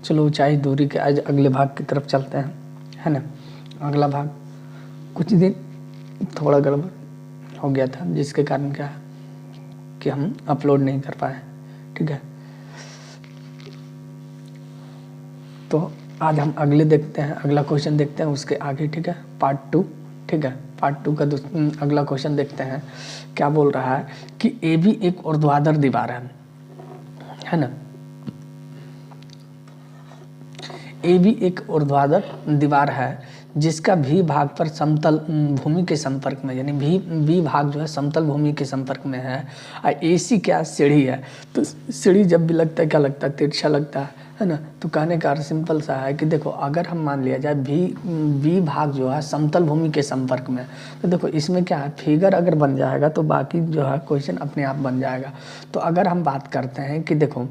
चलो ऊंचाई दूरी के आज अगले भाग की तरफ चलते हैं, है ना। अगला भाग कुछ दिन थोड़ा गड़बड़ हो गया था, जिसके कारण क्या है कि हम अपलोड नहीं कर पाए, ठीक है। तो आज हम अगले देखते हैं, अगला क्वेश्चन देखते हैं उसके आगे, ठीक है, पार्ट 2, ठीक है। पार्ट 2 का अगला क्वेश्चन देखते हैं। क्या बोल रहा है कि ए भी एक ऊर्ध्वाधर दीवार है ना। ए भी एक ऊर्ध्वाधर दीवार है जिसका भी भाग पर समतल भूमि के संपर्क में, यानी भी भाग जो है समतल भूमि के संपर्क में है। और ए सी क्या सीढ़ी है, तो सीढ़ी जब भी लगता है क्या लगता है, तिरछा लगता है ना। तो कहने का सिंपल सा है कि देखो अगर हम मान लिया जाए बी भाग जो है समतल भूमि के संपर्क में, तो देखो इसमें क्या है, फिगर अगर बन जाएगा तो बाकी जो है क्वेश्चन अपने आप बन जाएगा। तो अगर हम बात करते हैं कि देखो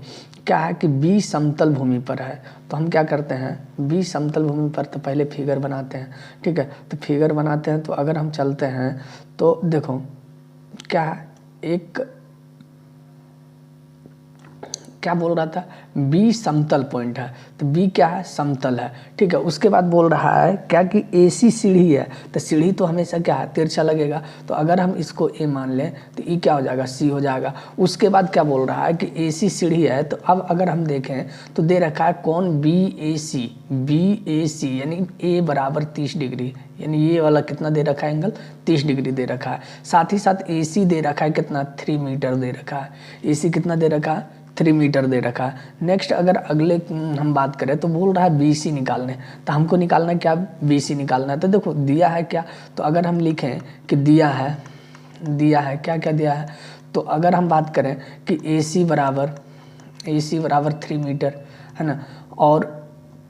क्या है कि बी समतल भूमि पर है, तो हम क्या करते हैं, बी समतल भूमि पर तो पहले फिगर बनाते हैं, ठीक है। तो फिगर बनाते हैं तो अगर हम चलते हैं तो देखो क्या है, एक क्या बोल रहा था, बी समतल पॉइंट है, तो बी क्या है, समतल है, ठीक है। उसके बाद बोल रहा है क्या कि ए सी सीढ़ी है, तो सीढ़ी तो हमेशा क्या है, तिरछा लगेगा। तो अगर हम इसको ए मान लें तो ई क्या हो जाएगा, सी हो जाएगा। उसके बाद क्या बोल रहा है कि ए सी सीढ़ी है, तो अब अगर हम देखें तो दे रखा है कौन, बी ए सी यानी ए बराबर 30 डिग्री, यानी ये वाला कितना दे रखा है, एंगल 30 डिग्री दे रखा है। साथ ही साथ ए सी दे रखा है कितना, 3 मीटर दे रखा है। ए सी कितना दे रखा है, 3 मीटर दे रखा है। नेक्स्ट अगर अगले हम बात करें तो बोल रहा है BC निकालने, तो हमको निकालना क्या, BC निकालना है। तो देखो दिया है क्या, तो अगर हम लिखें कि दिया है क्या क्या दिया है, तो अगर हम बात करें कि AC बराबर 3 मीटर है ना, और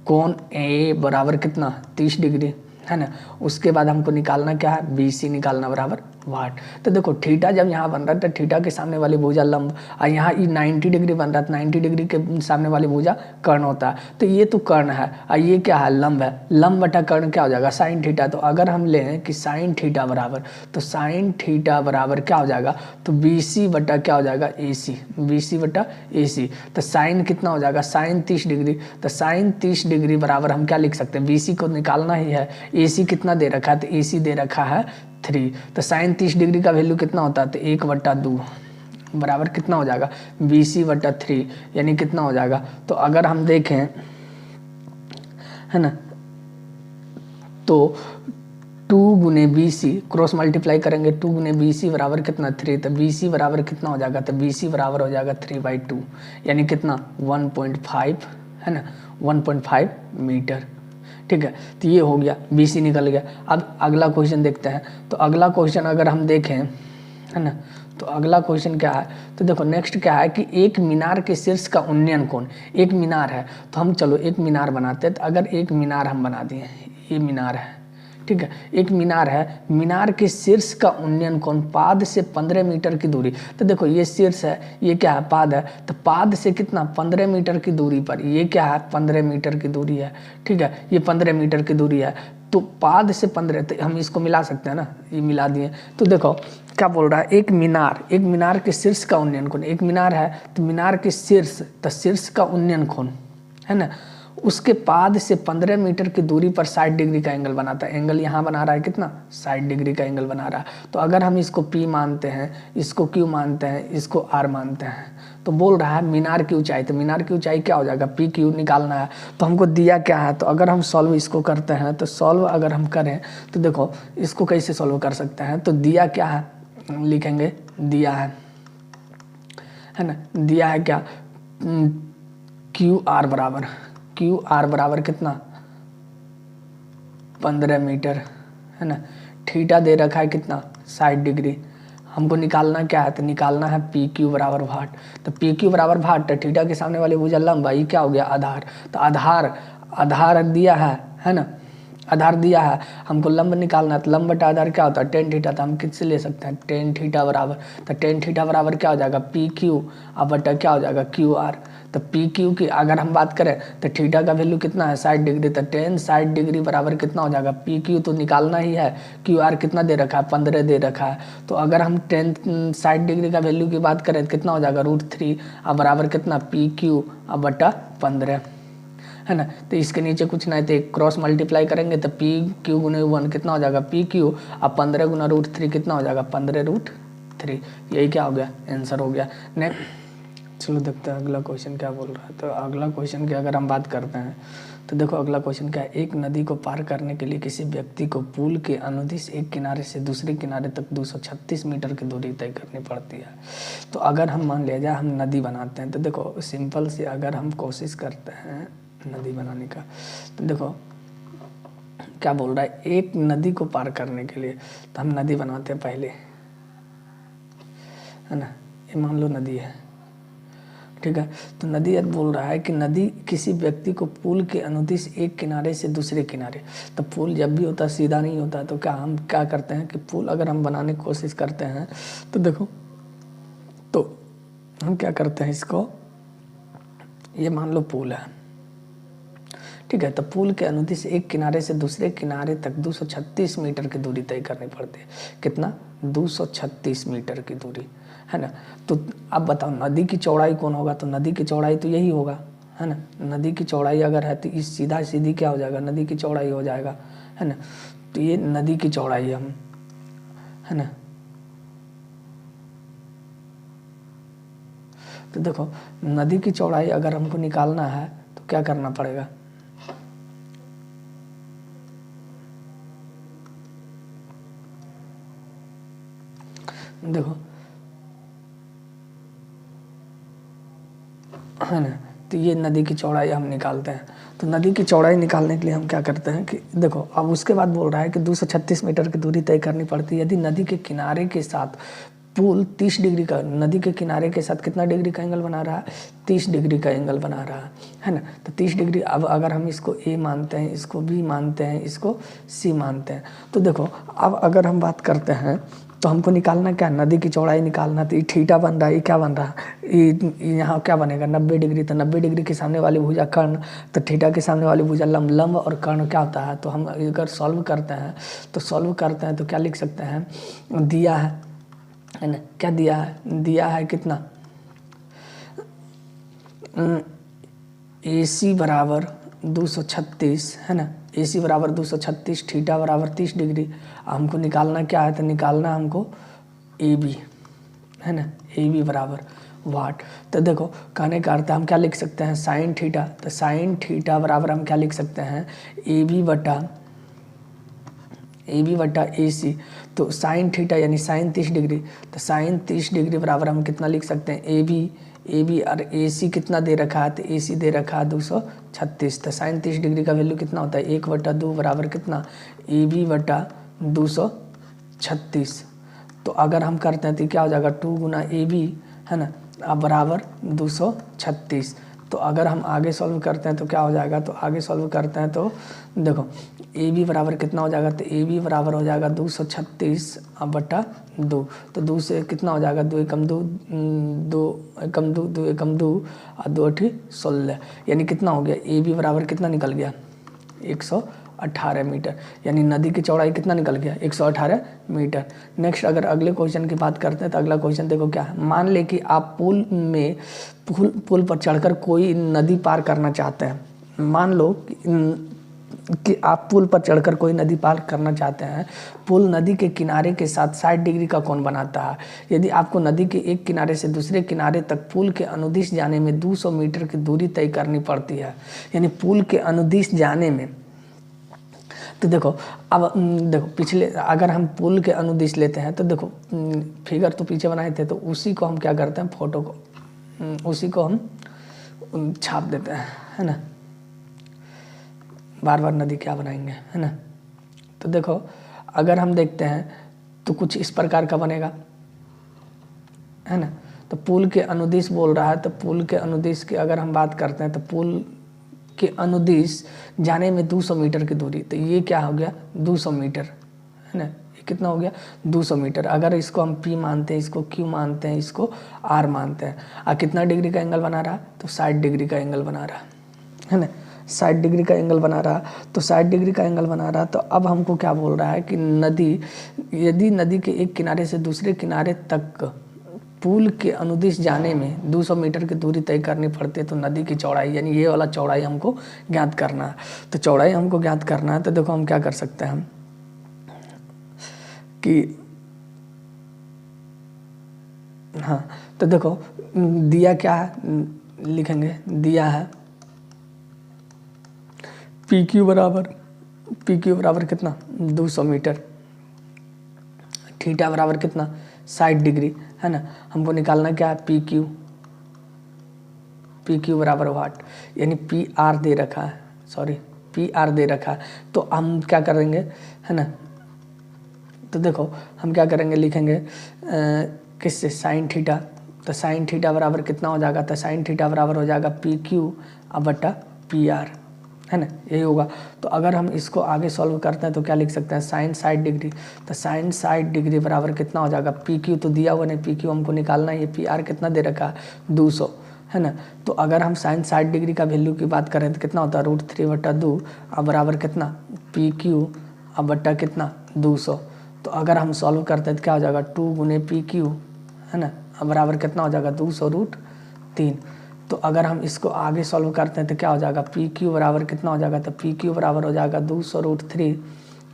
कोण A बराबर कितना, 30 डिग्री है ना। उसके बाद हमको निकालना क्या है, BC निकालना बराबर वाट। तो देखो थीटा जब यहाँ बन रहा है तो थीटा के सामने वाली भुजा लंब, और यहाँ 90 डिग्री बन रहा है, 90 डिग्री के सामने वाली भुजा कर्ण होता है। तो ये तो कर्ण है और ये क्या है, लंब है। लंब बटा कर्ण क्या हो जाएगा, साइन थीटा। तो अगर हम लें कि साइन थीटा बराबर, तो साइन थीटा बराबर क्या हो जाएगा, तो BC बटा क्या हो जाएगा, AC, BC बटा AC। तो साइन कितना हो जाएगा, साइन 30 डिग्री। तो साइन 30 डिग्री बराबर हम क्या लिख सकते हैं, BC को निकालना ही है। AC कितना दे रखा है, तो AC दे रखा है 3। तो साइन 30 डिग्री का वैल्यू कितना होता है, तो 1/2 बराबर कितना हो जाएगा, BC बटा 3, यानी कितना हो जाएगा। तो अगर हम देखें है ना, तो 2 गुने BC क्रॉस मल्टीप्लाई करेंगे, 2 गुने BC बराबर कितना, 3। तो BC बराबर कितना हो जाएगा, तो BC बराबर हो जाएगा 3/2, यानी कितना 1.5 है ना, 1.5 मीटर, ठीक है। तो ये हो गया, BC निकल गया। अब अगला क्वेश्चन देखते हैं। तो अगला क्वेश्चन अगर हम देखें है ना, तो अगला क्वेश्चन क्या है, तो देखो नेक्स्ट क्या है कि एक मीनार के शीर्ष का उन्नयन कोण, एक मीनार है तो हम चलो एक मीनार बनाते हैं। तो अगर एक मीनार हम बना दिए, ये मीनार है, ठीक है, एक मीनार है, मीनार के शीर्ष का उन्नयन कोण पाद से 15 मीटर की दूरी। तो देखो ये शीर्ष है, ये क्या है, पाद है। तो पाद से कितना, 15 मीटर की दूरी पर, ये क्या है, 15 मीटर की दूरी है, ठीक है, ये 15 मीटर की दूरी है। तो पाद से 15, तो हम इसको मिला सकते हैं ना, ये मिला दिए। तो देखो क्या बोल रहा है, एक मीनार के शीर्ष का उन्नयन कोण, एक मीनार है तो मीनार के शीर्ष, तो शीर्ष का उन्नयन कोण है ना, उसके पाद से 15 मीटर की दूरी पर 60 डिग्री का एंगल बनाता है। एंगल यहाँ बना रहा है कितना, 60 डिग्री का एंगल बना रहा है। तो अगर हम इसको P मानते हैं, इसको Q मानते हैं, इसको R मानते हैं, तो बोल रहा है मीनार की ऊंचाई, तो मीनार की ऊंचाई क्या हो जाएगा, PQ निकालना है। तो हमको दिया क्या है, तो अगर हम सॉल्व इसको करते हैं, तो सॉल्व अगर हम करें तो देखो इसको कैसे सॉल्व कर सकते हैं। तो दिया क्या है, लिखेंगे दिया है ना, दिया है क्या, क्यू आर बराबर कितना, 15 मीटर है ना। थीटा दे रखा है कितना, 60 डिग्री। हमको निकालना क्या है, तो निकालना है PQ बराबर वाट। तो PQ बराबर वाट, तो थीटा के सामने वाली भुजा लंब, ये क्या हो गया, आधार। तो आधार दिया है ना, आधार दिया है, हमको लंब निकालना है। तो लंब बटा आधार क्या होता है, टेन थीटा। तो हम किससे ले सकते हैं, टेन थीटा बराबर, तो टेन थीटा बराबर क्या हो जाएगा, PQ अब बटा क्या हो जाएगा, QR। तो PQ की अगर हम बात करें तो थीटा का वैल्यू कितना है, 60 डिग्री। तो टेन 60 डिग्री बराबर कितना हो जाएगा, PQ तो निकालना ही है, QR कितना दे रखा है, 15 दे रखा है। तो अगर हम 60 डिग्री का वैल्यू की बात करें तो कितना हो जाएगा, √3 अब बराबर कितना, PQ अब बटा 15 है ना। तो इसके नीचे कुछ ना है तो एक क्रॉस मल्टीप्लाई करेंगे तो पी क्यू गुने 1 कितना हो जाएगा पी क्यू, अब 15 गुना √3 कितना हो जाएगा 15√3। यही क्या हो गया आंसर हो गया। नेक्स्ट चलो देखते हैं अगला क्वेश्चन क्या बोल रहा है। तो अगला क्वेश्चन की अगर हम बात करते हैं तो देखो अगला क्वेश्चन क्या है, एक नदी को पार करने के लिए किसी व्यक्ति को पुल के अनुदिश एक किनारे से दूसरे किनारे तक 236 मीटर की दूरी तय करनी पड़ती है। तो अगर हम मान लिया जाए हम नदी बनाते हैं तो देखो सिंपल से अगर हम कोशिश करते हैं नदी बनाने का तो देखो क्या बोल रहा है, एक नदी को पार करने के लिए तो हम नदी बनाते हैं पहले, है ना। ये मान लो नदी है, ठीक है। तो नदी बोल रहा है कि नदी किसी व्यक्ति को पुल के अनुदिश एक किनारे से दूसरे किनारे, तो पुल जब भी होता है सीधा नहीं होता, तो क्या हम क्या करते हैं कि पुल अगर हम बनाने की कोशिश करते हैं तो देखो तो हम क्या करते हैं इसको, ये मान लो पुल है, ठीक है। तो पुल के अनुदिश एक किनारे से दूसरे किनारे तक 236 मीटर की दूरी तय करनी पड़ती है। कितना 236 मीटर की दूरी, है ना। तो अब बताओ नदी की चौड़ाई कौन होगा, तो नदी की चौड़ाई तो यही होगा, है ना। नदी की चौड़ाई अगर है तो इस सीधा सीधी क्या हो जाएगा नदी की चौड़ाई हो जाएगा, है ना। तो ये नदी की चौड़ाई हम, है ना। तो देखो नदी की चौड़ाई अगर हमको निकालना है तो क्या करना पड़ेगा, देखो है ना। तो ये नदी की चौड़ाई हम निकालते हैं। तो नदी की चौड़ाई निकालने के लिए हम क्या करते हैं कि देखो अब उसके बाद बोल रहा है कि 236 मीटर की दूरी तय करनी पड़ती है यदि नदी के किनारे के साथ पुल 30 डिग्री का, नदी के किनारे के साथ कितना डिग्री का एंगल बना रहा है 30 डिग्री का एंगल बना रहा है ना। तो 30 डिग्री, अब अगर हम इसको ए मानते हैं, इसको बी मानते हैं, इसको सी मानते हैं, तो देखो अब अगर हम बात करते हैं तो हमको निकालना क्या, नदी की चौड़ाई निकालना। तो ये थीटा बन रहा है, ये क्या बन रहा है, ये यहाँ क्या बनेगा 90 डिग्री। तो 90 डिग्री के सामने वाली भुजा कर्ण, तो थीटा के सामने वाली भुजा लंब, लंब और कर्ण क्या होता है। तो हम अगर सॉल्व करते हैं तो क्या लिख सकते हैं, दिया है ना, क्या दिया है, दिया है कितना AC बराबर 236, है ना। AC बराबर 236, थीटा बराबर 30 डिग्री। हमको निकालना क्या है, तो निकालना हमको AB, है ना। AB बराबर वाट। तो देखो कहने का अर्थ हम क्या लिख सकते हैं साइन थीटा, तो साइन थीटा बराबर हम क्या लिख सकते हैं AB बटा AC। तो साइन थीटा यानी साइन 30 डिग्री, तो साइन 30 डिग्री बराबर हम कितना लिख सकते हैं AB और AC कितना दे रखा है, तो AC दे रखा है 236। तो साइन 30 डिग्री का वैल्यू कितना होता है 1/2 बराबर कितना AB बटा 236। तो अगर हम करते हैं तो क्या हो जाएगा 2 गुना AB, है ना, अब बराबर 236। तो अगर हम आगे सॉल्व करते हैं तो क्या हो जाएगा, तो आगे सॉल्व करते हैं तो देखो AB बराबर कितना हो जाएगा, तो AB बराबर हो जाएगा 236 बटा 2। तो 2 से कितना हो जाएगा 2 एकम 2, 2 एकम 2, 2 एकम 2 और 2 8 16, यानी कितना हो गया AB बराबर कितना निकल गया 118 मीटर। यानी नदी की चौड़ाई कितना निकल गया 118 मीटर। नेक्स्ट अगर अगले क्वेश्चन की बात करते हैं तो अगला क्वेश्चन देखो क्या है, मान ले कि आप पुल पर चढ़कर कोई नदी पार करना चाहते हैं। मान लो कि आप पुल पर चढ़कर कोई नदी पार करना चाहते हैं। पुल नदी के किनारे के साथ 60 डिग्री का कोण बनाता है। यदि आपको नदी के एक किनारे से दूसरे किनारे तक पुल के अनुदिश जाने में 200 मीटर की दूरी तय करनी पड़ती है, यानी पुल के अनुदिश जाने में। तो देखो अब देखो पिछले अगर हम पुल के अनुदिश लेते हैं तो देखो फिगर तो पीछे बनाए थे, तो उसी को हम क्या करते हैं फोटो को उसी को हम छाप देते हैं, है ना। बार बार नदी क्या बनाएंगे, है ना। तो देखो अगर हम देखते हैं तो कुछ इस प्रकार का बनेगा, है ना। तो पुल के अनुदिश बोल रहा है, तो पुल के अनुदिश की अगर हम बात करते हैं तो पुल के अनुदिश जाने में 200 मीटर की दूरी, तो ये क्या हो गया 200 मीटर, है ना। ये कितना हो गया 200 मीटर। अगर इसको हम P मानते हैं, इसको Q मानते हैं, इसको R मानते हैं, और कितना डिग्री का एंगल बना रहा, तो 60 डिग्री का एंगल बना रहा, है ना। 60 डिग्री का एंगल बना रहा, तो 60 डिग्री का एंगल बना रहा। तो अब हमको क्या बोल रहा है कि यदि नदी के एक किनारे से दूसरे किनारे तक पुल के अनुदिश जाने में 200 मीटर की दूरी तय करनी पड़ती है तो नदी की चौड़ाई, यानी ये वाला चौड़ाई हमको ज्ञात करना है। तो चौड़ाई हमको ज्ञात करना है, तो देखो हम क्या कर सकते हैं कि हाँ, तो देखो दिया क्या है, लिखेंगे दिया है पी क्यू बराबर कितना 200 मीटर, थीटा बराबर कितना 60 डिग्री, है ना। हमको निकालना क्या है पी क्यू बराबर वाट, यानी पी आर दे रखा है, पी आर दे रखा है। तो हम क्या करेंगे, है ना, तो देखो हम क्या करेंगे, लिखेंगे किससे साइन थीटा, तो साइन थीटा बराबर कितना हो जाएगा, तो साइन थीटा बराबर हो जाएगा पी क्यू बटा पी आर, है ना, यही होगा। तो अगर हम इसको आगे सॉल्व करते हैं तो क्या लिख सकते हैं साइन 60 डिग्री, तो साइन 60 डिग्री बराबर कितना हो जाएगा पी क्यू, तो दिया हुआ नहीं, पी क्यू हमको निकालना है, ये पी आर कितना दे रखा है 200, है ना। तो अगर हम साइन 60 डिग्री का वैल्यू की बात करें तो कितना होता है √3/2 अब बराबर कितना पी क्यू अब बट्टा कितना 200। तो अगर हम सॉल्व करते हैं तो क्या हो जाएगा 2 गुने पी क्यू, है ना, अब बराबर कितना हो जाएगा 200√3। तो अगर हम इसको आगे सॉल्व करते हैं तो क्या हो जाएगा पी क्यू बराबर कितना हो जाएगा, तो पी क्यू बराबर हो जाएगा 200√3,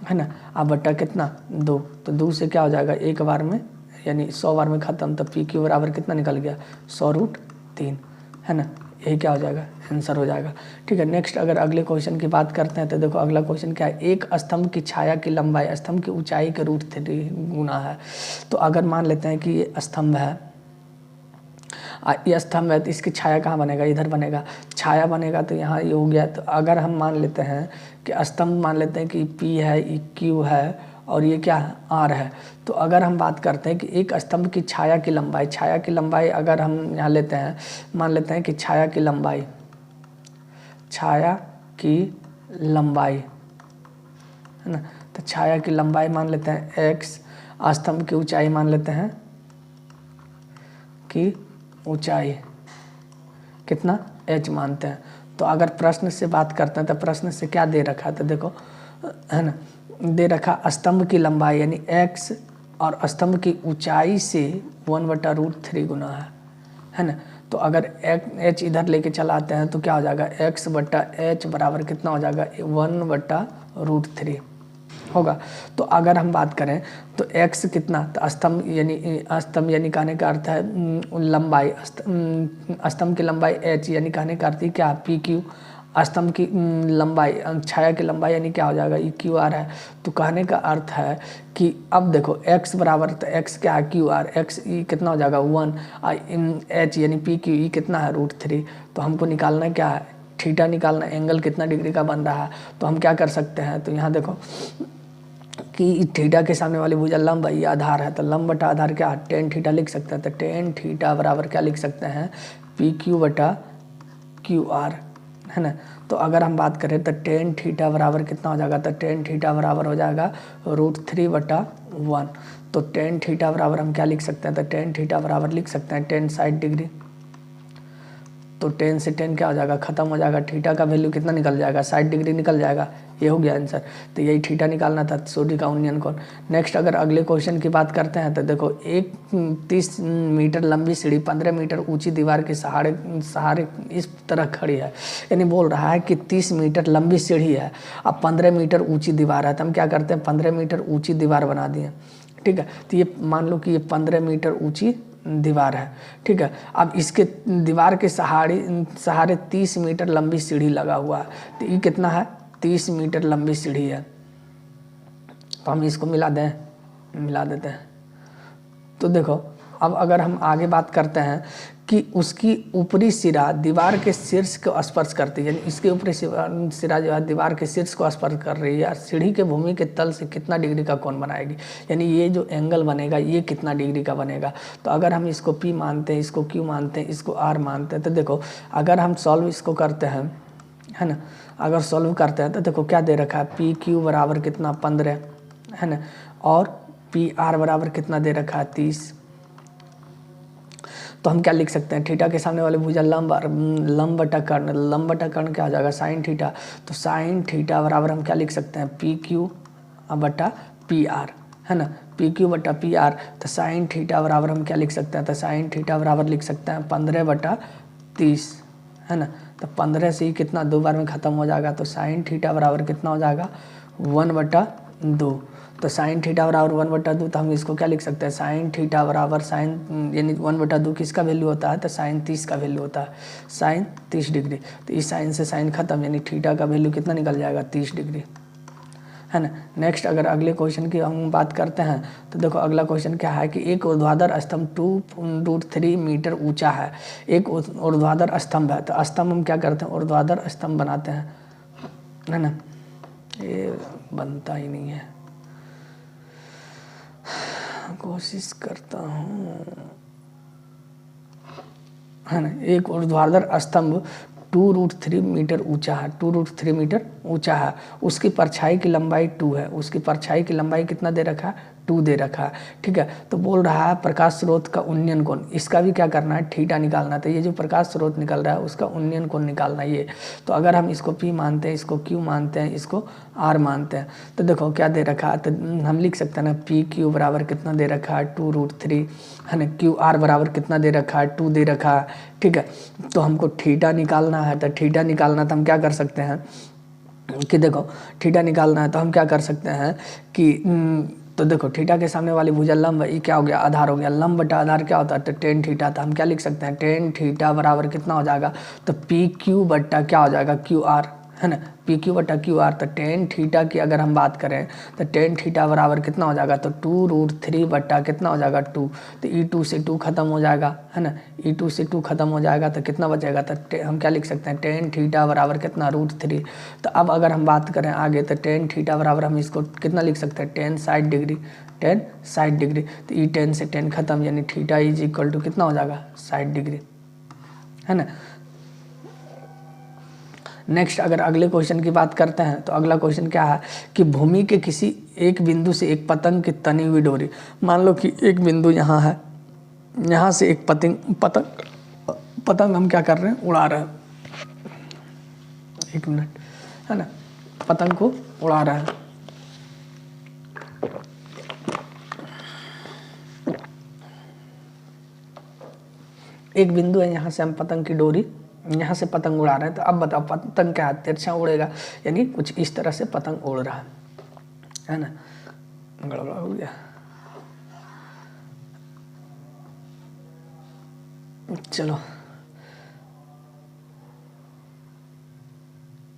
है ना, अब बट्टा कितना 2, तो 2 से क्या हो जाएगा एक बार में यानी 100 बार में ख़त्म, तो पी क्यू बराबर कितना निकल गया 100√3, है ना, यही क्या हो जाएगा आंसर हो जाएगा। ठीक है, नेक्स्ट अगर अगले क्वेश्चन की बात करते हैं तो देखो अगला क्वेश्चन क्या है, एक स्तंभ की छाया की लंबाई स्तंभ की ऊंचाई के √3 गुना है। तो अगर मान लेते हैं कि ये स्तंभ है, ये स्तंभ है, तो इसकी छाया कहाँ बनेगा, इधर बनेगा, छाया बनेगा तो यहाँ ये हो गया। तो अगर हम मान लेते हैं कि स्तंभ मान लेते हैं कि P है, ये Q है और ये क्या है R है। तो अगर हम बात करते हैं कि एक स्तंभ की छाया की लंबाई अगर हम यहाँ लेते हैं, मान लेते हैं कि छाया की लंबाई, है ना, तो छाया की लंबाई मान लेते हैं x, स्तंभ की ऊंचाई मान लेते हैं कि ऊंचाई कितना h मानते हैं। तो अगर प्रश्न से बात करते हैं तो प्रश्न से क्या दे रखा है, तो देखो, है ना, दे रखा स्तंभ की लंबाई यानी x और स्तंभ की ऊंचाई से 1/√3 गुना है ना। तो अगर h इधर लेके चलाते हैं तो क्या हो जाएगा x/h बराबर कितना हो जाएगा 1/√3 होगा। तो अगर हम बात करें तो x कितना, तो स्तंभ यानी कहने का अर्थ है लंबाई, स्तंभ की लंबाई h यानी कहने का अर्थ क्या पी क्यू, स्तंभ की लंबाई छाया की लंबाई यानी क्या हो जाएगा ई क्यू आर है। तो कहने का अर्थ है कि अब देखो x बराबर, तो x क्या है क्यू आर, x ई कितना हो जाएगा 1, h यानी पी क्यू ई कितना है √3। तो हमको निकालना क्या है थीटा निकालना, एंगल कितना डिग्री का बन रहा है। तो हम क्या कर सकते हैं, तो यहाँ देखो कि थीटा के सामने वाली भुजा लंब है, ये आधार है, तो लंब बटा आधार क्या है टेन थीटा लिख सकते हैं। तो टेन थीटा बराबर क्या लिख सकते हैं पी क्यू बटा क्यू आर, है ना। तो अगर हम बात करें तो टेन थीटा बराबर कितना हो जाएगा, तो टेन थीटा बराबर हो जाएगा √3/1। तो टेन थीटा बराबर हम क्या लिख सकते हैं, तो टेन थीटा बराबर लिख सकते हैं टेन 60 डिग्री। तो 10 से 10 क्या हो जाएगा खत्म हो जाएगा, थीटा का वैल्यू कितना निकल जाएगा 60 डिग्री निकल जाएगा, ये हो गया आंसर। तो यही थीटा निकालना था सोडी का उन्नयन कोण। नेक्स्ट अगर अगले क्वेश्चन की बात करते हैं तो देखो एक 30 मीटर लंबी सीढ़ी 15 मीटर ऊंची दीवार के सहारे इस तरह खड़ी है, यानी बोल रहा है कि 30 मीटर लंबी सीढ़ी है, अब 15 मीटर ऊँची दीवार है। तो हम क्या करते हैं 15 मीटर ऊँची दीवार बना दिए, ठीक है। तो ये मान लो कि ये 15 मीटर ऊँची दीवार है, ठीक है। अब इसके दीवार के सहारे 30 मीटर लंबी सीढ़ी लगा हुआ है। तो ये कितना है 30 मीटर लंबी सीढ़ी है। तो हम इसको मिला देते हैं। तो देखो अब अगर हम आगे बात करते हैं कि उसकी ऊपरी सिरा दीवार के शीर्ष को स्पर्श करती है, यानी इसके ऊपरी सिरा जो है दीवार के शीर्ष को स्पर्श कर रही है, सीढ़ी के भूमि के तल से कितना डिग्री का कोण बनाएगी, यानी ये जो एंगल बनेगा ये कितना डिग्री का बनेगा। तो अगर हम इसको P मानते हैं, इसको Q मानते हैं, इसको R मानते हैं, तो देखो अगर हम सॉल्व इसको करते हैं, है ना, अगर सॉल्व करते हैं तो देखो क्या दे रखा है PQ बराबर कितना 15, है ना, और PR बराबर कितना दे रखा है 30। तो हम क्या लिख सकते हैं थीटा के सामने वाले भुजा लंब बटा कर्ण क्या हो जाएगा साइन थीटा। तो साइन थीटा बराबर हम क्या लिख सकते हैं पी क्यू बटा पी आर, है ना, पी क्यू बटा पी आर। तो साइन थीटा बराबर हम क्या लिख सकते हैं, तो साइन थीटा बराबर लिख सकते हैं 15/30, है ना। तो 15 से ही कितना 2 बार में ख़त्म हो जाएगा, तो साइन थीटा बराबर कितना हो जाएगा 1/2। तो साइन थीटा बराबर 1/2, तो हम इसको क्या लिख सकते हैं, साइन थीटा बराबर साइन यानी 1/2 किसका वैल्यू होता है, तो साइन 30 का वैल्यू होता है, साइन 30 डिग्री। तो इस साइन से साइन खत्म, यानी थीटा का वैल्यू कितना निकल जाएगा 30 डिग्री, है ना। नेक्स्ट अगर अगले क्वेश्चन की हम बात करते हैं तो देखो अगला क्वेश्चन क्या है कि एक ऊर्ध्वाधर स्तंभ 2√3 मीटर ऊंचा है। एक ऊर्ध्वाधर स्तंभ है, तो स्तंभ हम क्या करते हैं, ऊर्ध्वाधर स्तंभ बनाते हैं, है ना। ये बनता ही नहीं है, कोशिश करता हूँ, है ना। एक ऊर्ध्वाधर स्तंभ 2√3 मीटर ऊंचा है, 2√3 मीटर ऊंचा है। उसकी परछाई की लंबाई 2 है। उसकी परछाई की लंबाई कितना दे रखा है, 2 दे रखा है, ठीक है। तो बोल रहा है प्रकाश स्रोत का उन्नयन कोण, इसका भी क्या करना है, थीटा निकालना है। तो ये जो प्रकाश स्रोत निकल रहा है उसका उन्नयन कोण निकालना है ये। तो अगर हम इसको P मानते हैं, इसको Q मानते हैं, इसको R मानते हैं, तो देखो क्या दे रखा है, तो हम लिख सकते हैं ना PQ बराबर कितना दे रखा है 2√3, है ना। QR बराबर कितना दे रखा है 2 दे रखा है, ठीक है। तो हमको थीटा निकालना है, तो थीटा निकालना तो हम क्या कर सकते हैं कि देखो थीटा निकालना है तो हम क्या कर सकते हैं कि तो देखो थीटा के सामने वाली भुजा लंब, ये क्या हो गया, आधार हो गया। लंब बटा आधार क्या होता है, तो टेन थीटा। तो हम क्या लिख सकते हैं, टेन थीटा बराबर कितना हो जाएगा, तो पी क्यू बट्टा क्या हो जाएगा क्यू आर, है ना, पी क्यू बटा क्यू आर। तो टेन थीटा की अगर हम बात करें तो टेन थीटा बराबर कितना हो जाएगा, तो 2√3 बट्टा कितना हो जाएगा 2। तो E2 से 2 खत्म हो जाएगा, है ना, E2 से 2 खत्म हो जाएगा तो कितना बचेगा, तो हम क्या लिख सकते हैं, टेन थीटा बराबर कितना √3। तो अब अगर हम बात करें आगे तो टेन थीटा बराबर हम इसको कितना लिख सकते हैं, टेन 60 डिग्री, टेन 60 डिग्री। तो ई 10 से 10 खत्म, यानी थीटा इज इक्वल टू कितना हो जाएगा 60 डिग्री, है ना। नेक्स्ट अगर अगले क्वेश्चन की बात करते हैं तो अगला क्वेश्चन क्या है कि भूमि के किसी एक बिंदु से एक पतंग की तनी हुई डोरी, मान लो कि एक बिंदु यहाँ है, यहाँ से एक पतंग हम क्या कर रहे हैं, उड़ा रहे हैं, एक मिनट, है ना, पतंग को उड़ा रहा है। एक बिंदु है, यहाँ से हम पतंग की डोरी, यहाँ से पतंग उड़ा रहे हैं। तो अब बताओ पतंग क्या है, तिरछा उड़ेगा, यानी कुछ इस तरह से पतंग उड़ रहा है ना। गड़बड़ हो गया, चलो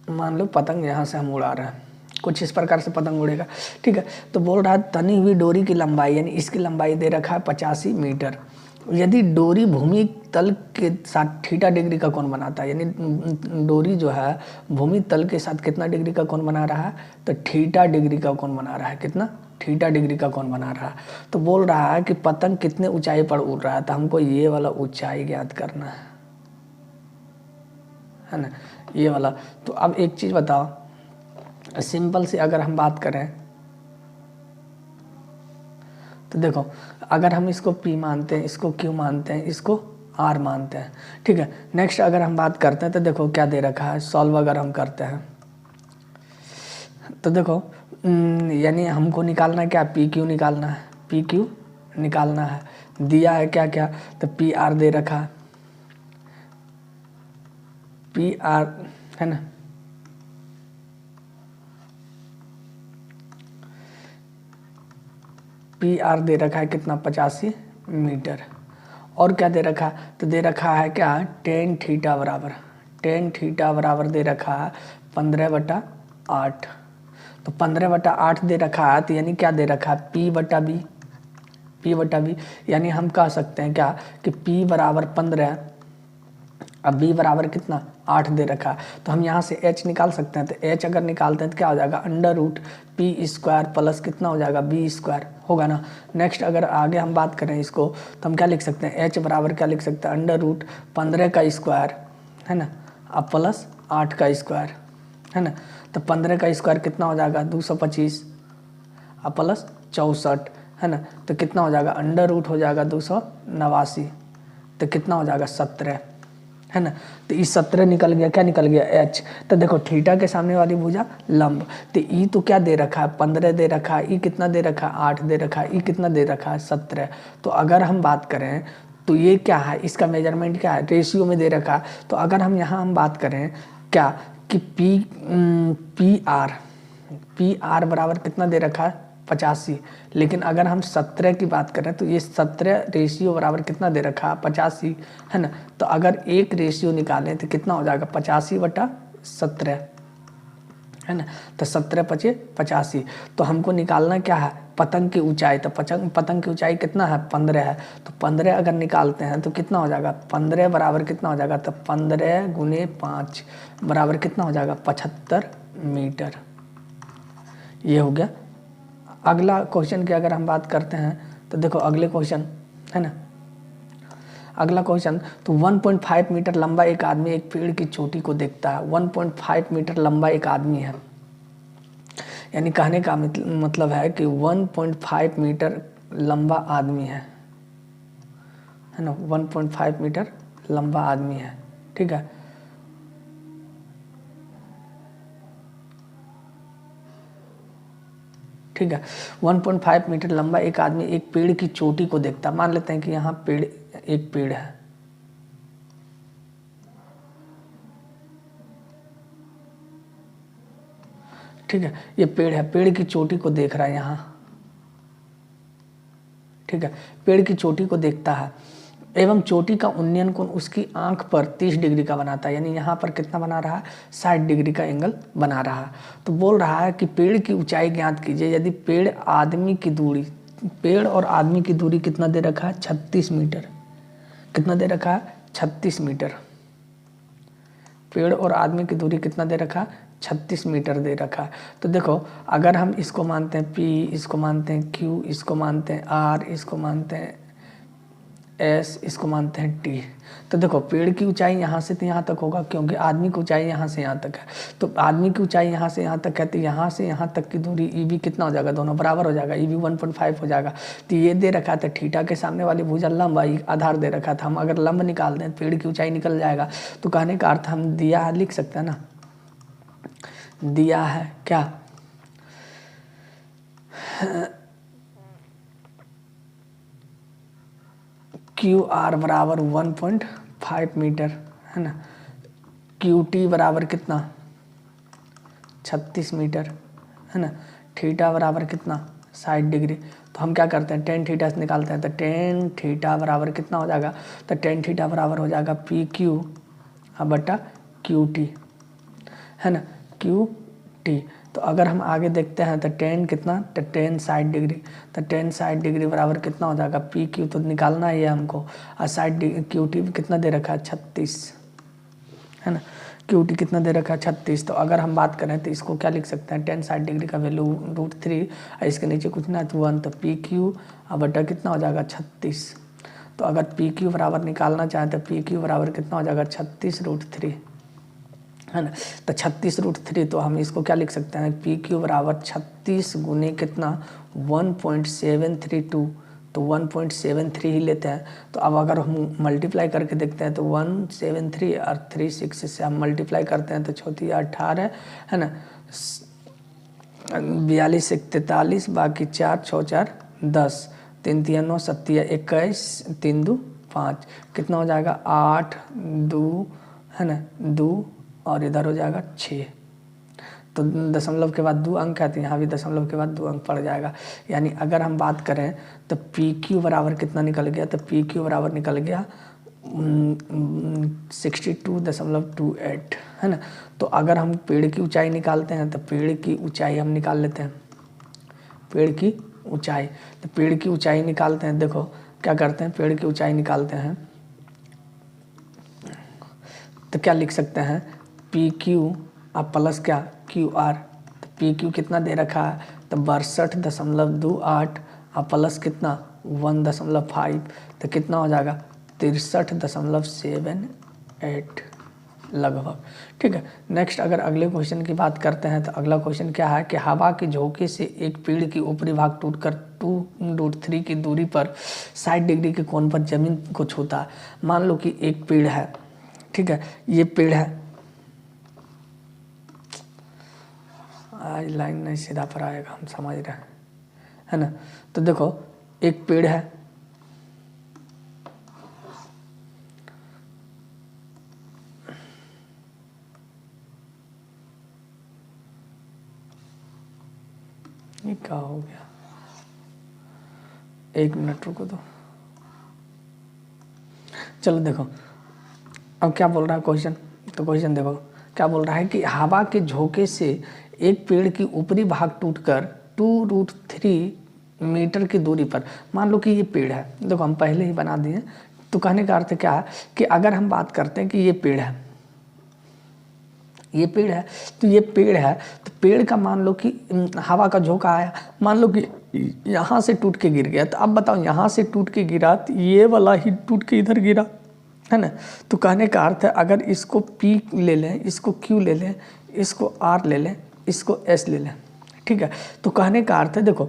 मान लो पतंग यहाँ से हम उड़ा रहे हैं, कुछ इस प्रकार से पतंग उड़ेगा, ठीक है। तो बोल रहा है तनी हुई डोरी की लंबाई, यानी इसकी लंबाई दे रखा है 85 मीटर। यदि डोरी भूमि तल के साथ थीटा डिग्री का कोण बनाता है, यानी डोरी जो है भूमि तल के साथ कितना डिग्री का कोण बना रहा है, तो थीटा डिग्री का कोण बना रहा है, कितना, थीटा डिग्री का कोण बना रहा है। तो बोल रहा है कि पतंग कितने ऊंचाई पर उड़ रहा है, तो हमको ये वाला ऊंचाई ज्ञात करना है ना, ये वाला। तो अब एक चीज बताओ, सिंपल से अगर हम बात करें तो देखो अगर हम इसको P मानते हैं, इसको Q मानते हैं, इसको R मानते हैं, ठीक है। नेक्स्ट अगर हम बात करते हैं तो देखो क्या दे रखा है, सॉल्व अगर हम करते हैं तो देखो यानी हमको निकालना है क्या, PQ निकालना है, PQ निकालना है। दिया है क्या क्या, तो PR दे रखा है, PR, है ना, PR दे रखा है कितना 85 मीटर। और क्या दे रखा है, तो दे रखा है क्या, टेन थीटा बराबर, टेन थीटा बराबर दे रखा है 15/8। तो 15/8 दे रखा है, तो यानी क्या दे रखा है P/B, P/B, यानी हम कह सकते हैं क्या कि P बराबर 15, अब B बराबर कितना 8 दे रखा है। तो हम यहाँ से H निकाल सकते हैं, तो H अगर निकालते हैं तो क्या हो जाएगा √P² प्लस कितना हो जाएगा B² होगा ना। नेक्स्ट अगर आगे हम बात करें इसको तो हम क्या लिख सकते हैं, H बराबर क्या लिख सकते हैं √15² है ना, अब प्लस 8² है ना। तो 15² कितना हो जाएगा 225, अब प्लस 64 है ना। तो कितना हो जाएगा √ हो जाएगा 289, तो कितना हो जाएगा 17, है ना। तो ई 17 निकल गया, क्या निकल गया एच। तो देखो थीटा के सामने वाली भुजा लंब, तो ई तो क्या दे रखा है 15 दे रखा है, ई कितना दे रखा है 8 दे रखा है, ई कितना दे रखा है 17। तो अगर हम बात करें तो ये क्या है, इसका मेजरमेंट क्या है, रेशियो में दे रखा है। तो अगर हम यहाँ हम बात करें क्या कि पी आर बराबर कितना दे रखा है 85, लेकिन अगर हम 17 की बात करें तो ये 17 रेशियो बराबर कितना दे रखा है 85, है ना। तो अगर एक रेशियो निकालें तो कितना हो जाएगा 85/17, है ना। तो 17 पचे 85। तो हमको निकालना क्या है पतंग की ऊंचाई। तो पतंग की ऊंचाई कितना है 15 है। तो 15 अगर निकालते हैं तो कितना हो जाएगा 15 बराबर कितना हो जाएगा, तो 15 × 5 बराबर कितना हो जाएगा 75 मीटर। ये हो गया। अगला क्वेश्चन की अगर हम बात करते हैं तो देखो अगले क्वेश्चन, है ना, अगला क्वेश्चन, तो 1.5 मीटर लंबा एक आदमी एक पेड़ की चोटी को देखता है। 1.5 मीटर लंबा एक आदमी है, यानी कहने का मतलब है कि 1.5 मीटर लंबा आदमी है ना, 1.5 मीटर लंबा आदमी है, ठीक है। ठीक है, 1.5 मीटर लंबा एक आदमी एक पेड़ की चोटी को देखता। मान लेते हैं कि यहाँ एक पेड़ है, ठीक है, ये पेड़ है, पेड़ की चोटी को देख रहा है यहाँ, ठीक है, पेड़ की चोटी को देखता है एवं चोटी का उन्नयन कोण उसकी आंख पर 30 डिग्री का बनाता है, यानी यहाँ पर कितना बना रहा है 60 डिग्री का एंगल बना रहा है। तो बोल रहा है कि पेड़ की ऊंचाई ज्ञात कीजिए यदि पेड़ और आदमी की दूरी कितना दे रखा है 36 मीटर। कितना दे रखा है 36 मीटर। पेड़ और आदमी की दूरी कितना दे रखा है 36 मीटर दे रखा है। तो देखो अगर हम इसको मानते हैं P, इसको मानते हैं Q, इसको मानते हैं R, इसको मानते हैं S, इसको मानते हैं T, तो देखो पेड़ की ऊंचाई यहाँ से तो यहाँ तक होगा क्योंकि आदमी की ऊंचाई यहाँ से यहाँ तक है। तो आदमी की ऊंचाई यहाँ से यहाँ तक है, तो यहाँ से यहाँ तक की दूरी EB कितना हो जाएगा, दोनों बराबर हो जाएगा, EB 1.5 हो जाएगा। तो ये दे रखा था थीटा के सामने वाली भुजा लंब, आधार दे रखा था। हम अगर लंब निकाल दें पेड़ की ऊंचाई निकल जाएगा। तो कहने का अर्थ हम दिया है लिख सकते हैं ना, दिया है क्या QR बराबर 1.5 मीटर, है ना। QT बराबर कितना 36 मीटर, है ना। थीटा बराबर कितना 60 डिग्री। तो हम क्या करते हैं टेन थीटा से निकालते हैं। तो टेन थीटा बराबर कितना हो जाएगा, तो टेन थीटा बराबर हो जाएगा PQ/QT, है ना, QT। तो अगर हम आगे देखते हैं तो टेन कितना, तो टेन 60 डिग्री, तो टेन 60 डिग्री बराबर कितना हो जाएगा PQ, तो निकालना ही है हमको। और 60 QT कितना दे रखा है 36, है ना। QT कितना दे रखा है 36। तो अगर हम बात करें तो इसको क्या लिख सकते हैं, टेन 60 डिग्री का वैल्यू √3 और इसके नीचे कुछ ना तो 1, तो PQ/बटा कितना हो जाएगा 36। तो अगर PQ बराबर निकालना चाहें तो PQ बराबर कितना हो जाएगा 36√3, है ना। तो 36√3, तो हम इसको क्या लिख सकते हैं PQ बराबर 36 गुने कितना 1.732, तो 1.73 ही लेते हैं। तो अब अगर हम मल्टीप्लाई करके देखते हैं तो 173 और 36 से हम मल्टीप्लाई करते हैं तो 4 18, है ना, 42 1 43, बाकी 4 6 4 10, 3 3 9 7 21, 3 2 5, कितना हो जाएगा 8 2, है ना, 2 और इधर हो जाएगा 6। तो दशमलव के बाद 2 अंक है, तो यहाँ भी दशमलव के बाद 2 अंक पड़ जाएगा। यानी अगर हम बात करें तो PQ बराबर कितना निकल गया, तो PQ बराबर निकल गया 62.28, है ना। तो अगर हम पेड़ की ऊंचाई निकालते हैं तो पेड़ की ऊंचाई हम निकाल लेते हैं, पेड़ की ऊंचाई। तो पेड़ की ऊंचाई निकालते हैं, देखो क्या करते हैं पेड़ की ऊंचाई निकालते हैं तो क्या लिख सकते हैं PQ अब प्लस क्या QR। तो PQ कितना दे रखा है, तो 62.28 और प्लस कितना 1.5, तो कितना हो जाएगा 63.78 लगभग, ठीक है। नेक्स्ट अगर अगले क्वेश्चन की बात करते हैं तो अगला क्वेश्चन क्या है कि हवा के झोंके से एक पेड़ की ऊपरी भाग टूटकर 2√3 की दूरी पर 60 डिग्री के कोण पर जमीन को छूता है। मान लो कि एक पेड़ है, ठीक है, ये पेड़ है, आज लाइन नहीं सीधा पर आएगा, हम समझ रहे हैं, है ना। तो देखो एक पेड़ है, ये क्या हो गया, एक मिनट रुको तो। चलो देखो अब क्या बोल रहा है क्वेश्चन, तो क्वेश्चन देखो क्या बोल रहा है कि हवा के झोंके से एक पेड़ की ऊपरी भाग टूटकर 2√3 मीटर की दूरी पर, मान लो कि ये पेड़ है, देखो हम पहले ही बना दिए। तो कहने का अर्थ क्या है कि अगर हम बात करते हैं कि ये पेड़ है, ये पेड़ है, तो ये पेड़ है, तो पेड़ का मान लो कि हवा का झोंका आया, मान लो कि यहाँ से टूट के गिर गया, तो अब बताओ यहाँ से टूट के गिरा तो ये वाला ही टूट के इधर गिरा, है ना। तो कहने का अर्थ है अगर इसको P ले लें, इसको Q ले लें, इसको R ले लें, इसको S ले लें, ठीक है। तो कहने का अर्थ है देखो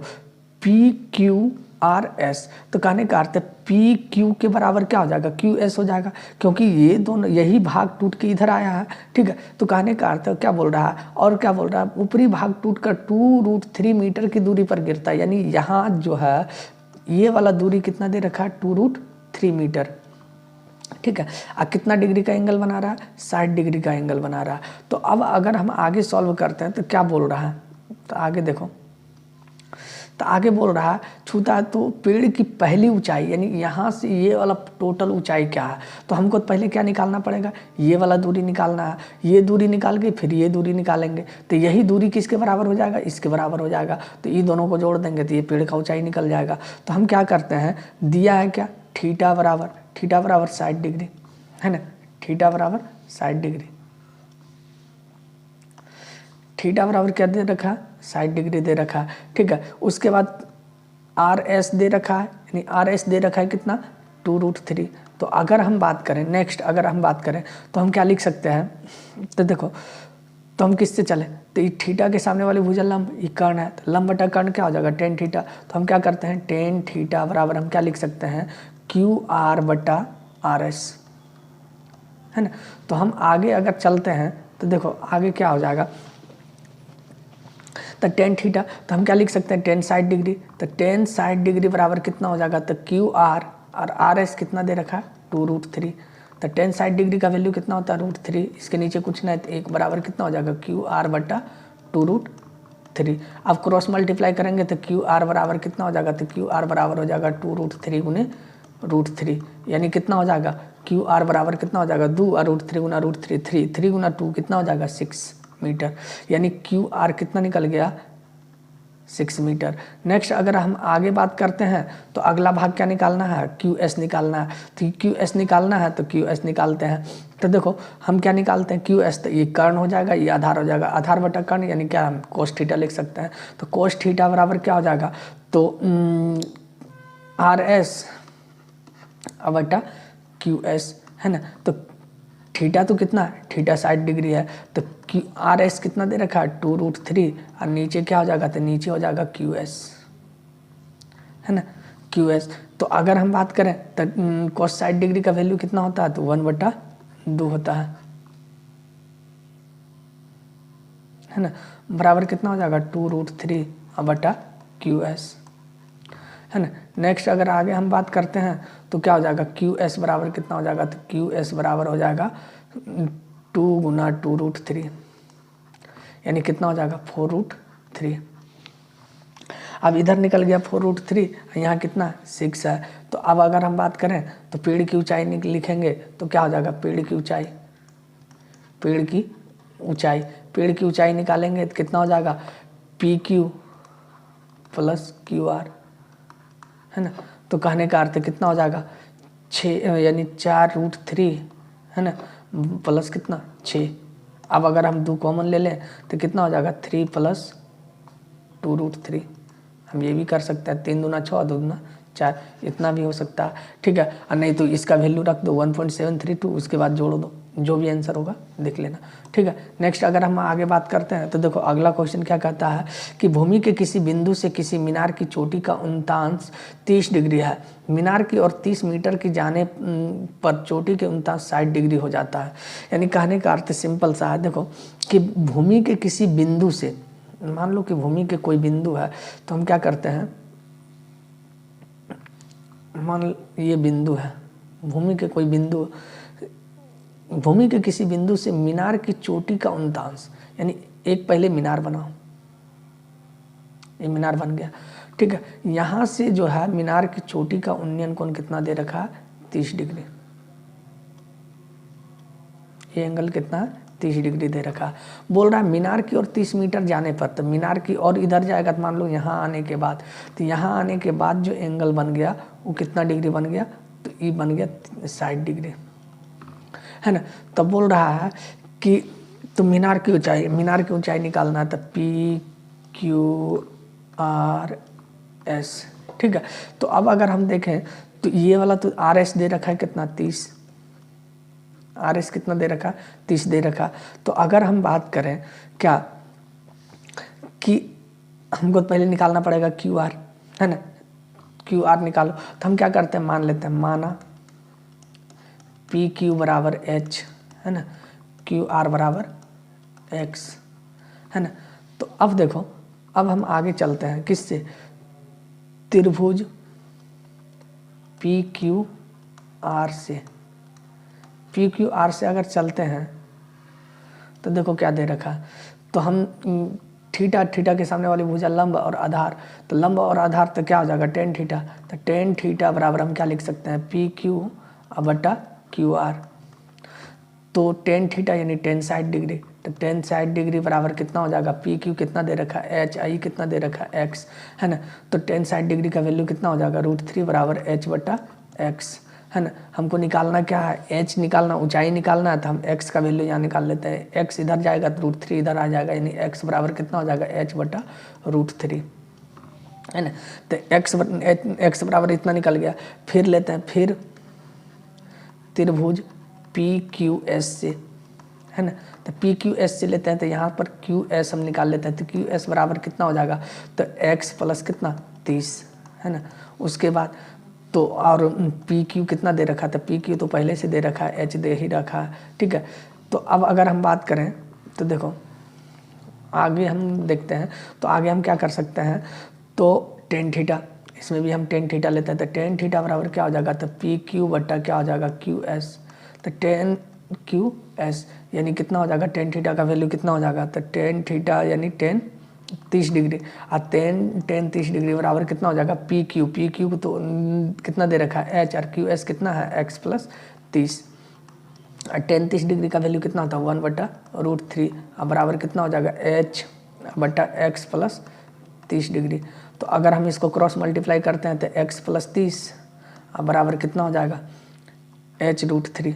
PQRS, तो कहने का अर्थ है PQ के बराबर क्या हो जाएगा, QS हो जाएगा, क्योंकि ये दोनों यही भाग टूट के इधर आया है, ठीक है। तो कहने का अर्थ क्या बोल रहा है, और क्या बोल रहा है, ऊपरी भाग टूटकर 2√3 मीटर की दूरी पर गिरता है, यानी यहाँ जो है ये वाला दूरी कितना दे रखा है, 2√3 मीटर, ठीक है। अब कितना डिग्री का एंगल बना रहा है, 60 डिग्री का एंगल बना रहा है। तो अब अगर हम आगे सॉल्व करते हैं तो क्या बोल रहा है, तो आगे देखो, तो आगे बोल रहा है छूता है तो पेड़ की पहली ऊंचाई, यानी यहाँ से ये वाला टोटल ऊंचाई क्या है, तो हमको पहले क्या निकालना पड़ेगा, ये वाला दूरी निकालना है, ये दूरी निकाल के फिर ये दूरी निकालेंगे, तो यही दूरी किसके बराबर हो जाएगा, इसके बराबर हो जाएगा। तो ये दोनों को जोड़ देंगे तो ये पेड़ का ऊंचाई निकल जाएगा। तो हम क्या करते हैं, दिया है क्या, थीटा बराबर 60 डिग्री, है ना, थीटा बराबर 60 डिग्री, थीटा बराबर क्या दे रखा है, 60 डिग्री दे रखा है, ठीक है। उसके बाद RS दे रखा है, यानी RS दे रखा है कितना, 2√3। तो अगर हम बात करें नेक्स्ट, अगर हम बात करें तो हम क्या लिख सकते हैं, तो देखो तो हम किससे चले, तो ये थीटा के सामने वाली भुजा लंब, ये कर्ण है, तो लंब बटा कर्ण क्या हो जाएगा, tan थीटा। तो हम क्या करते हैं, tan थीटा बराबर हम क्या लिख सकते हैं, QR बटा RS, है ना। तो हम आगे अगर चलते हैं तो देखो आगे क्या हो जाएगा, तो tan थीटा, तो हम क्या लिख सकते हैं, tan 60 डिग्री, तो tan 60 डिग्री बराबर कितना हो जाएगा, तो QR और RS कितना दे रखा है, 2√3। तो tan 60 डिग्री का वैल्यू कितना होता है, √3, इसके नीचे कुछ नहीं, तो एक बराबर कितना हो जाएगा, QR बटा 2√3। अब क्रॉस मल्टीप्लाई करेंगे तो QR बराबर कितना हो जाएगा, तो QR बराबर हो जाएगा 2√3 गुने √3, यानी कितना हो जाएगा, QR बराबर कितना हो जाएगा, 2 और √3 गुना √3, 3 गुना 2 कितना हो जाएगा, 6 मीटर, यानी QR कितना निकल गया, 6 मीटर। नेक्स्ट अगर हम आगे बात करते हैं तो अगला भाग क्या निकालना है, QS निकालना है। तो QS निकालना है तो QS निकालते हैं। तो देखो हम क्या निकालते हैं, QS, तो ये कर्ण हो जाएगा, ये आधार हो जाएगा, आधार बटा कर्ण, यानी क्या हम cos थीटा लिख सकते हैं। तो cos थीटा बराबर क्या हो जाएगा, तो RS बटा QS, है ना। तो थीटा तो कितना है, थीटा 60 डिग्री है, तो RS कितना दे रखा है, 2√3, और नीचे क्या हो जाएगा, तो नीचे हो जाएगा QS, है ना, QS। तो अगर हम बात करें तो cos 60 डिग्री का वैल्यू कितना होता है, तो 1/2 होता है ना, बराबर कितना हो जाएगा, 2√3 बटा QS, है ना। नेक्स्ट अगर आगे हम बात करते हैं तो क्या हो जाएगा, QS बराबर कितना हो जाएगा, तो QS बराबर हो जाएगा 2 गुना 2√3, यानी कितना हो जाएगा, 4√3। अब इधर निकल गया 4√3, यहाँ कितना 6 है। तो अब अगर हम बात करें तो पेड़ की ऊंचाई लिखेंगे तो क्या हो जाएगा, पेड़ की ऊंचाई निकालेंगे तो कितना हो जाएगा, PQ प्लस QR, है ना। तो कहने का अर्थ कितना हो जाएगा, 6, यानी 4√3, है ना, प्लस कितना 6। अब अगर हम 2 कॉमन ले लें तो कितना हो जाएगा, 3 प्लस 2√3। हम ये भी कर सकते हैं, 3 दूना 6, 2 दूना 4, इतना भी हो सकता है, ठीक है। और नहीं तो इसका वैल्यू रख दो 1.732, उसके बाद जोड़ दो, जो भी आंसर होगा देख लेना, ठीक है। नेक्स्ट अगर हम आगे बात करते हैं तो देखो अगला क्वेश्चन क्या कहता है कि भूमि के किसी बिंदु से किसी मीनार की चोटी का उनतांश 30 डिग्री है, मीनार की और 30 मीटर की जाने पर चोटी के उनतांश 60 डिग्री हो जाता है। यानी कहने का अर्थ सिंपल सा है, देखो कि भूमि के किसी बिंदु से, मान लो कि भूमि के कोई बिंदु है तो हम क्या करते हैं, मान ये बिंदु है, भूमि के कोई बिंदु, भूमि के किसी बिंदु से मीनार की चोटी का उनतांश, यानी एक पहले मीनार बनाओ, ये मीनार बन गया, ठीक है। यहाँ से जो है मीनार की चोटी का उन्नयन कोण कितना दे रखा है, 30 डिग्री। ये एंगल कितना है, 30 डिग्री दे रखा है। बोल रहा है मीनार की और 30 मीटर जाने पर, तो मीनार की और इधर जाएगा तो मान लो यहाँ आने के बाद, तो यहाँ आने के बाद जो एंगल बन गया वो कितना डिग्री बन गया, तो ये बन गया 60 डिग्री, है ना। तब बोल रहा है कि तो मीनार की ऊंचाई निकालना है, तो PQRS, ठीक है। तो अब अगर हम देखें तो ये वाला तो RS दे रखा है कितना, 30, RS कितना दे रखा, 30 दे रखा। तो अगर हम बात करें क्या कि हमको पहले निकालना पड़ेगा QR, है ना, QR निकालो, तो हम क्या करते हैं, मान लेते हैं, माना PQ बराबर H, है ना, QR बराबर X, है ना। तो अब देखो, अब हम आगे चलते हैं किससे, त्रिभुज PQR से, PQR से अगर चलते हैं तो देखो क्या दे रखा, तो हम थीटा के सामने वाली भुजा लंब और आधार, तो लंब और आधार तो क्या हो जाएगा, tan थीटा, तो tan थीटा बराबर हम क्या लिख सकते हैं, PQ बटा QR। तो tan थीटा यानी tan 60 डिग्री, तो tan 60 डिग्री बराबर कितना हो जाएगा, PQ कितना दे रखा है, H, I कितना दे रखा है, X, है ना। तो tan 60 डिग्री का वैल्यू कितना हो जाएगा, √3 बराबर H बटा X, है ना। हमको निकालना क्या है, H निकालना, ऊंचाई निकालना है, तो हम X का वैल्यू यहाँ निकाल लेते हैं, X इधर जाएगा तो √3 इधर आ जाएगा, यानी X बराबर कितना हो जाएगा, H बटा √3, है ना। तो X बराबर इतना निकल गया। फिर लेते हैं, फिर त्रिभुज PQS से, है ना, तो PQS से लेते हैं, तो यहाँ पर QS हम निकाल लेते हैं, तो QS बराबर कितना हो जाएगा, तो X प्लस कितना 30, है ना। उसके बाद तो और PQ कितना दे रखा था, PQ तो पहले से दे रखा है, H दे ही रखा है, ठीक है। तो अब अगर हम बात करें तो देखो आगे हम देखते हैं, तो आगे हम क्या कर सकते हैं, तो tan थीटा, इसमें भी हम tan थीटा लेते हैं, तो tan थीटा बराबर क्या हो जाएगा, तो PQ बट्टा क्या हो जाएगा, QS, तो tan QS यानी कितना हो जाएगा, tan थीटा का वैल्यू कितना हो जाएगा, तो tan थीटा यानी tan 30 डिग्री, और tan 30 डिग्री बराबर कितना हो जाएगा, PQ तो कितना दे रखा है, H, और QS कितना है, X प्लस 30, और tan 30 डिग्री का वैल्यू कितना होता है, 1 बटा √3, और बराबर कितना हो जाएगा, H बटा X प्लस 30 डिग्री। तो अगर हम इसको क्रॉस मल्टीप्लाई करते हैं तो X प्लस 30 बराबर कितना हो जाएगा, H √3।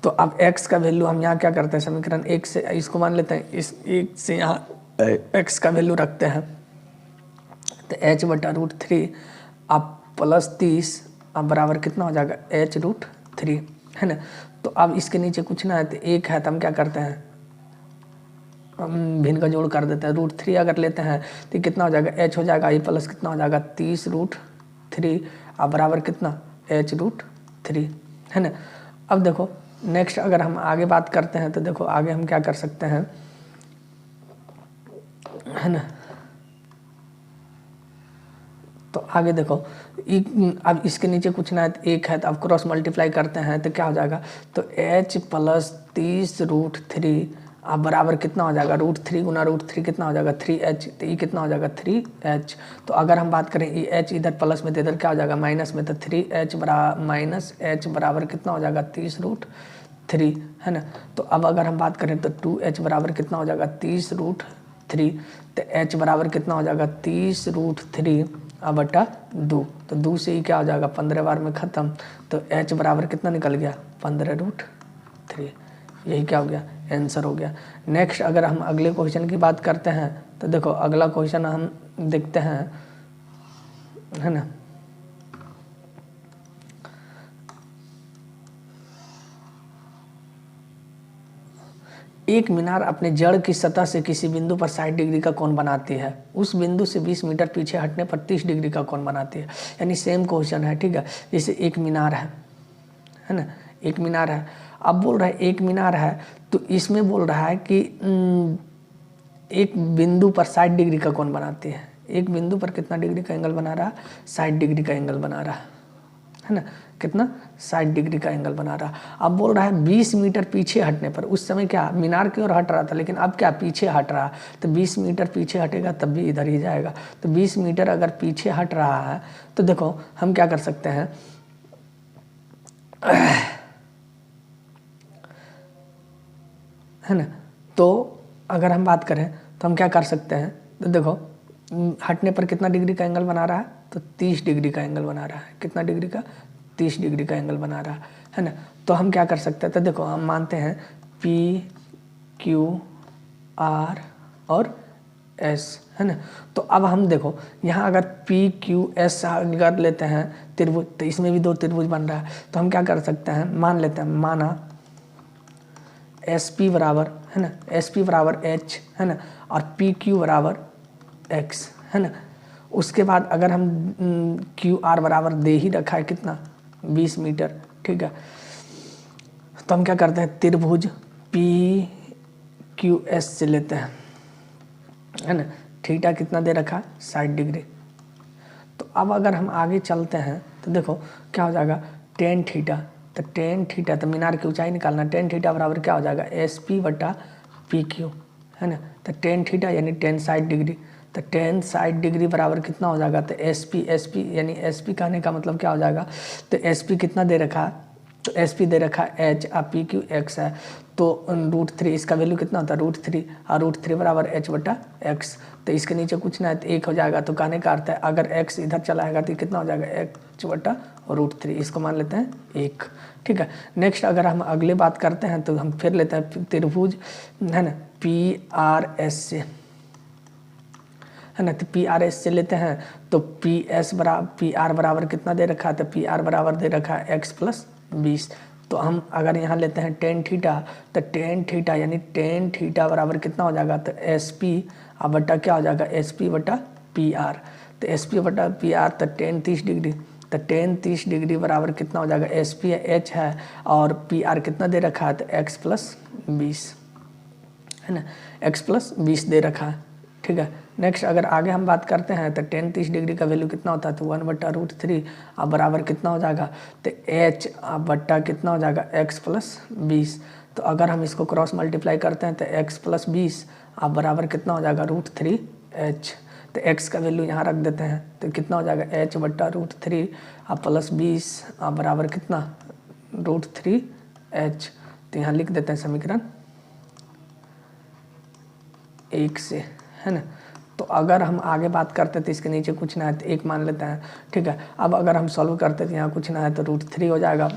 तो अब X का वैल्यू हम यहाँ क्या करते हैं, समीकरण 1 से इसको मान लेते हैं, इस 1 से यहाँ X का वैल्यू रखते हैं, तो H बटा √3 अब प्लस 30 अब बराबर कितना हो जाएगा, H √3, है ना। तो अब इसके नीचे कुछ ना है, तो 1 है, तो हम क्या करते हैं, हम भिन्न का जोड़ कर देते हैं, √3 अगर लेते हैं तो कितना हो जाएगा, H हो जाएगा, ये प्लस कितना हो जाएगा, 30 √3 अब बराबर कितना, H √3, है ना। अब देखो नेक्स्ट अगर हम आगे बात करते हैं तो देखो आगे हम क्या कर सकते हैं, है ना। तो आगे देखो अब इसके नीचे कुछ ना है, तो 1 है, तो अब क्रॉस मल्टीप्लाई करते हैं तो क्या हो जाएगा, तो H प्लस 30 √3 अब बराबर कितना हो जाएगा, √3 गुना √3 कितना हो जाएगा, 3H, तो ये कितना हो जाएगा, 3H। तो अगर हम बात करें ये H इधर प्लस में तो इधर क्या हो जाएगा, माइनस में, तो 3H माइनस H बराबर कितना हो जाएगा, 30 √3, है ना। तो अब अगर हम बात करें तो 2H बराबर कितना हो जाएगा, 30 √3, तो H बराबर कितना हो जाएगा, 30 √3 अब बटा 2, तो 2 से ही क्या हो जाएगा, 15 बार में ख़त्म, तो H बराबर कितना निकल गया, 15 √3, यही क्या हो गया, आंसर हो गया। नेक्स्ट अगर हम अगले क्वेश्चन की बात करते हैं तो देखो अगला क्वेश्चन हम देखते हैं, है ना। एक मीनार अपने जड़ की सतह से किसी बिंदु पर 60 डिग्री का कोण बनाती है, उस बिंदु से 20 मीटर पीछे हटने पर 30 डिग्री का कोण बनाती है। यानी सेम क्वेश्चन है, ठीक है। जैसे एक मीनार है ना, एक मीनार है। अब बोल रहा है एक मीनार है, तो इसमें बोल रहा है कि एक बिंदु पर 60 डिग्री का कोण बनाती है। एक बिंदु पर कितना डिग्री का एंगल बना रहा है? 60 डिग्री का एंगल बना रहा है ना। कितना? 60 डिग्री का एंगल बना रहा। अब बोल रहा है 20 मीटर पीछे हटने पर, उस समय क्या मीनार की ओर हट रहा था, लेकिन अब क्या पीछे हट रहा, तो 20 मीटर पीछे हटेगा तब भी इधर ही जाएगा। तो 20 मीटर अगर पीछे हट रहा है तो देखो हम क्या कर सकते हैं, है ना। तो अगर हम बात करें तो हम क्या कर सकते हैं, तो देखो हटने पर कितना डिग्री का एंगल बना रहा है, तो 30 डिग्री का एंगल बना रहा है। कितना डिग्री का? 30 डिग्री का एंगल बना रहा है ना। तो हम क्या कर सकते हैं, तो देखो हम मानते हैं P Q R और S, है ना। तो अब हम देखो यहाँ अगर P Q S अगर लेते हैं त्रिभुज, तो इसमें भी दो त्रिभुज बन रहा है। तो हम क्या कर सकते हैं, मान लेते हैं, माना SP बराबर, है ना, SP बराबर H, है ना, और PQ बराबर X, है ना। उसके बाद अगर हम QR बराबर दे ही रखा है कितना, 20 मीटर, ठीक है। तो हम क्या करते हैं, त्रिभुज PQS से लेते हैं, है ना। थीटा कितना दे रखा है? 60 डिग्री। तो अब अगर हम आगे चलते हैं तो देखो क्या हो जाएगा, टेन थीटा। तो टेन थीटा, तो मीनार की ऊंचाई निकालना, टेन थीटा बराबर क्या हो जाएगा, SP बटा PQ, है ना। तो टेन थीटा यानी टेन 60 डिग्री। तो टेन 60 डिग्री बराबर कितना हो जाएगा, तो SP यानी SP कहने का मतलब क्या हो जाएगा, तो SP कितना दे रखा है, तो SP दे रखा है H और PQ X है। तो √3 इसका वैल्यू कितना होता है, √3, और √3 बराबर H बटा X। तो इसके नीचे कुछ ना है तो 1 हो जाएगा। तो कहने का अर्थ है अगर X इधर चला आएगा तो कितना हो जाएगा, H बटा √3। इसको मान लेते हैं 1, ठीक है। नेक्स्ट अगर हम अगले बात करते हैं तो हम फिर लेते हैं त्रिभुज, है ना, PRS से, है ना। तो PRS से लेते हैं तो PR बराबर कितना दे रखा है, तो PR बराबर दे रखा है X + 20। तो हम अगर यहाँ लेते हैं टेन थीटा, तो टेन थीटा यानी टेन थीटा बराबर कितना हो जाएगा, तो SP बटा क्या हो जाएगा, SP बटा PR। तो SP बटा PR, तो टेन 30 डिग्री। तो टेन 30 डिग्री बराबर कितना हो जाएगा, SP H है और PR कितना दे रखा है, तो X + 20, है ना, X + 20 दे रखा है, ठीक है। नेक्स्ट अगर आगे हम बात करते हैं तो टेन 30 डिग्री का वैल्यू कितना होता है, तो 1 बटा √3 अब बराबर कितना हो जाएगा, तो H बटा कितना हो जाएगा, X + 20। तो अगर हम इसको क्रॉस मल्टीप्लाई करते हैं तो X + 20 अब बराबर कितना हो जाएगा, √3H। तो X का वैल्यू यहाँ रख देते हैं तो कितना हो जाएगा, H बटा √3 अब + 20 अब बराबर कितना, √3H। तो यहाँ लिख देते हैं समीकरण 1 से, है ना। तो अगर हम आगे बात करते तो इसके नीचे कुछ ना है तो 1 मान लेते हैं, ठीक है। अब अगर हम सॉल्व करते तो यहाँ कुछ ना है तो √3 हो जाएगा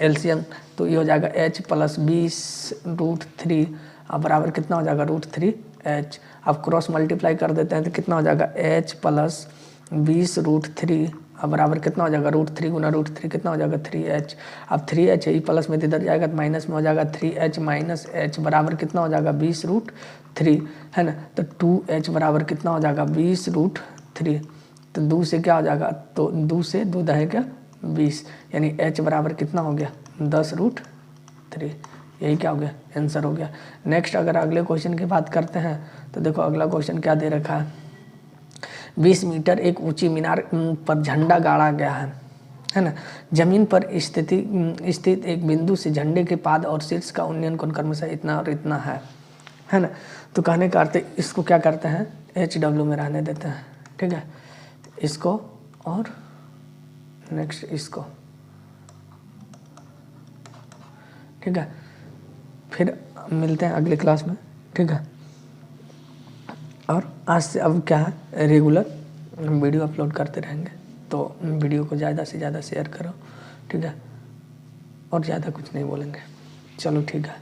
LCM। तो ये हो जाएगा H + 20 √3 अब बराबर कितना हो जाएगा, √3H। अब क्रॉस मल्टीप्लाई कर देते हैं तो कितना हो जाएगा, H + 20 √3 अब बराबर कितना हो जाएगा, √3 गुना √3 कितना हो जाएगा, 3H। अब 3H है, प्लस में इधर जाएगा तो माइनस में हो जाएगा, 3H - H बराबर कितना हो जाएगा, 20 √3, है ना। तो 2H बराबर कितना हो जाएगा, 20 √3। तो 2 से क्या हो जाएगा, तो 2 से 2 दहे क्या 20, यानी H बराबर कितना हो गया, 10 √3। यही क्या हो गया, आंसर हो गया। नेक्स्ट अगर अगले क्वेश्चन की बात करते हैं तो देखो अगला क्वेश्चन क्या दे रखा है, 20 मीटर एक ऊंची मीनार पर झंडा गाड़ा गया है ना। जमीन पर स्थित एक बिंदु से झंडे के पाद और शीर्ष का उन्नयन कोण क्रमशः इतना और इतना है ना। तो कहने का अर्थ इसको क्या करते हैं, HW में रहने देते हैं, ठीक है, इसको और नेक्स्ट इसको, ठीक है। फिर मिलते हैं अगले क्लास में, ठीक है। और आज से अब क्या है, रेगुलर वीडियो अपलोड करते रहेंगे। तो वीडियो को ज़्यादा से ज़्यादा शेयर करो, ठीक है, और ज़्यादा कुछ नहीं बोलेंगे। चलो ठीक है।